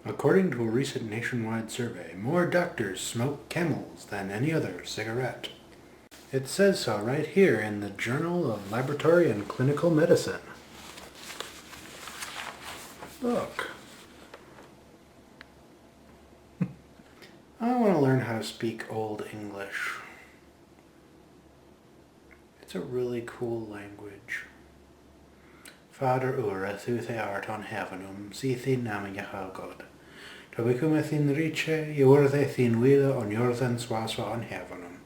According to a recent nationwide survey, more doctors smoke Camels than any other cigarette. It says so right here in the Journal of Laboratory and Clinical Medicine. Look. I want to learn how to speak Old English. It's a really cool language. Father ura thu the art on heavenum, si thyn nam God. Tobicum thyn riche, iurde thyn wila on jordan swaswa on heavenum.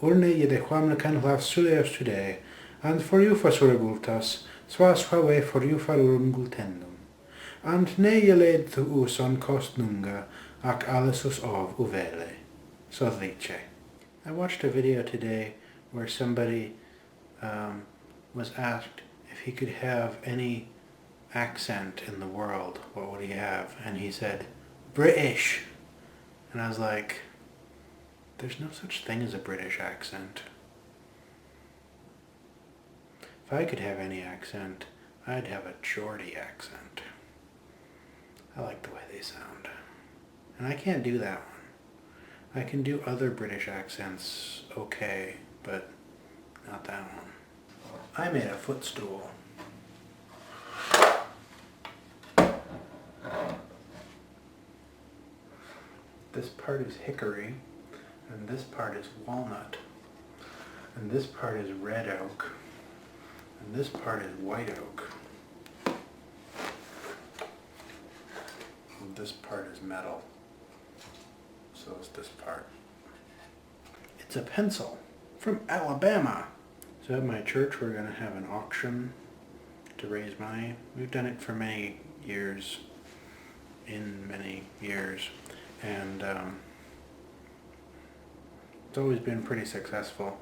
Urne jede chwamna can hlav suleos today, and for you for suragultas, swaswa way for you farurum gultendum. And ne jeled thu us on cost nunga, ac alisus of uvele. So riche. I watched a video today where somebody was asked if he could have any accent in the world, what would he have? And he said, British. And I was like, there's no such thing as a British accent. If I could have any accent, I'd have a Geordie accent. I like the way they sound. And I can't do that one. I can do other British accents okay, but not that one. I made a footstool. This part is hickory, and this part is walnut, and this part is red oak, and this part is white oak, and this part is metal, so is this part. It's a pencil from Alabama. So at my church we're going to have an auction to raise money. We've done it for many years, and it's always been pretty successful.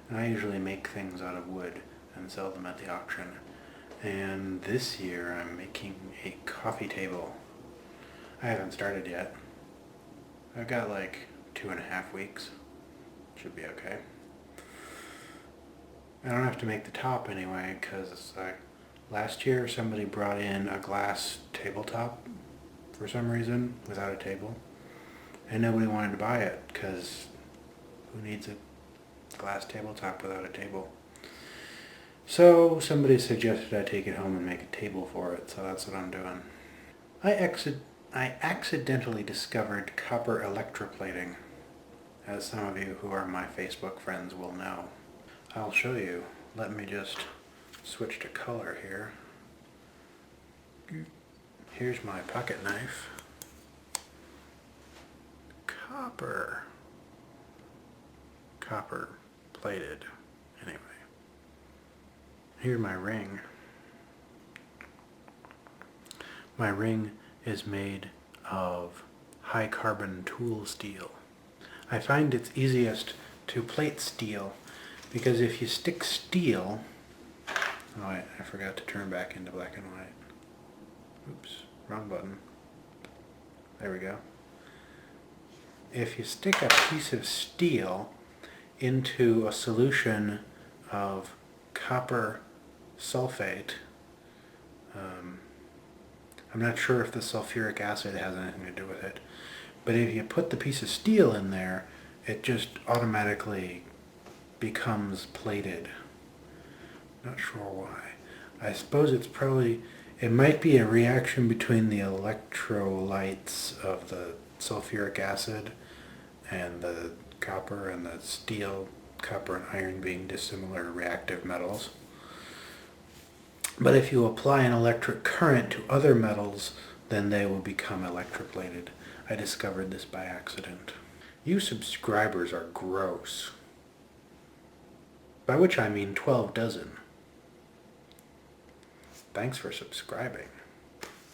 And I usually make things out of wood and sell them at the auction. And this year I'm making a coffee table. I haven't started yet. I've got like 2.5 weeks. Should be okay. I don't have to make the top anyway, because it's like last year somebody brought in a glass tabletop for some reason without a table, and nobody wanted to buy it because who needs a glass tabletop without a table? So somebody suggested I take it home and make a table for it, so that's what I'm doing. I accidentally discovered copper electroplating, as some of you who are my Facebook friends will know. I'll show you. Let me just switch to color here. Here's my pocket knife. Copper. Copper plated. Anyway. Here's my ring. My ring is made of high carbon tool steel. I find it's easiest to plate steel because if you stick steel, oh wait, I forgot to turn back into black and white. Oops, wrong button. There we go. If you stick a piece of steel into a solution of copper sulfate, I'm not sure if the sulfuric acid has anything to do with it, but if you put the piece of steel in there, it just automatically becomes plated. Not sure why. I suppose it might be a reaction between the electrolytes of the sulfuric acid and the copper and the steel, copper and iron being dissimilar reactive metals. But if you apply an electric current to other metals, then they will become electroplated. I discovered this by accident. You subscribers are gross. By which I mean 12 dozen. Thanks for subscribing.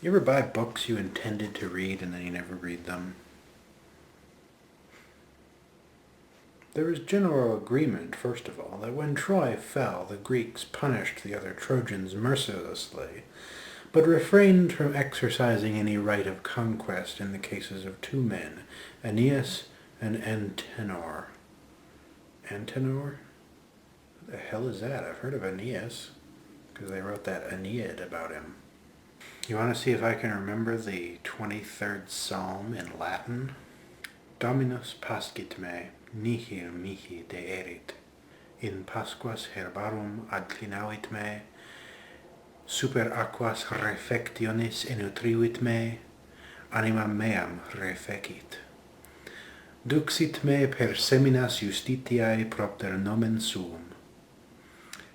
You ever buy books you intended to read and then you never read them? There is general agreement, first of all, that when Troy fell, the Greeks punished the other Trojans mercilessly, but refrained from exercising any right of conquest in the cases of two men, Aeneas and Antenor. Antenor? What the hell is that? I've heard of Aeneas, because they wrote that Aeneid about him. You want to see if I can remember the 23rd Psalm in Latin? Dominus pascit me, nihil mihi deerit. In pasquas herbarum adclinavit me, super aquas refectionis enutrivit me, animam meam refecit. Duxit me per seminas justitiae propter nomen suum.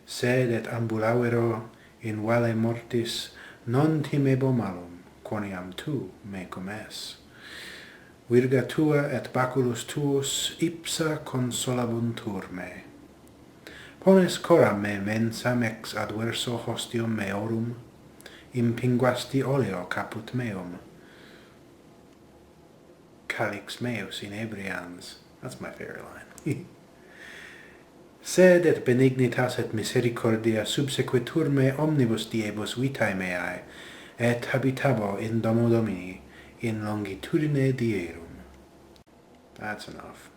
Sed et ambulavero in vale mortis non timebo malum, quoniam tu mecum es. Virga tua et baculus tuus ipsa consolabuntur me. Pones coram me mensam ex adverso hostium meorum, impinguasti oleo caput meum. Calix meus inebrians. That's my favorite line. Sed et benignitas et misericordia subsequitur me omnibus diebus vitae meae, et habitabo in domo Domini in longitudine dierum. That's enough.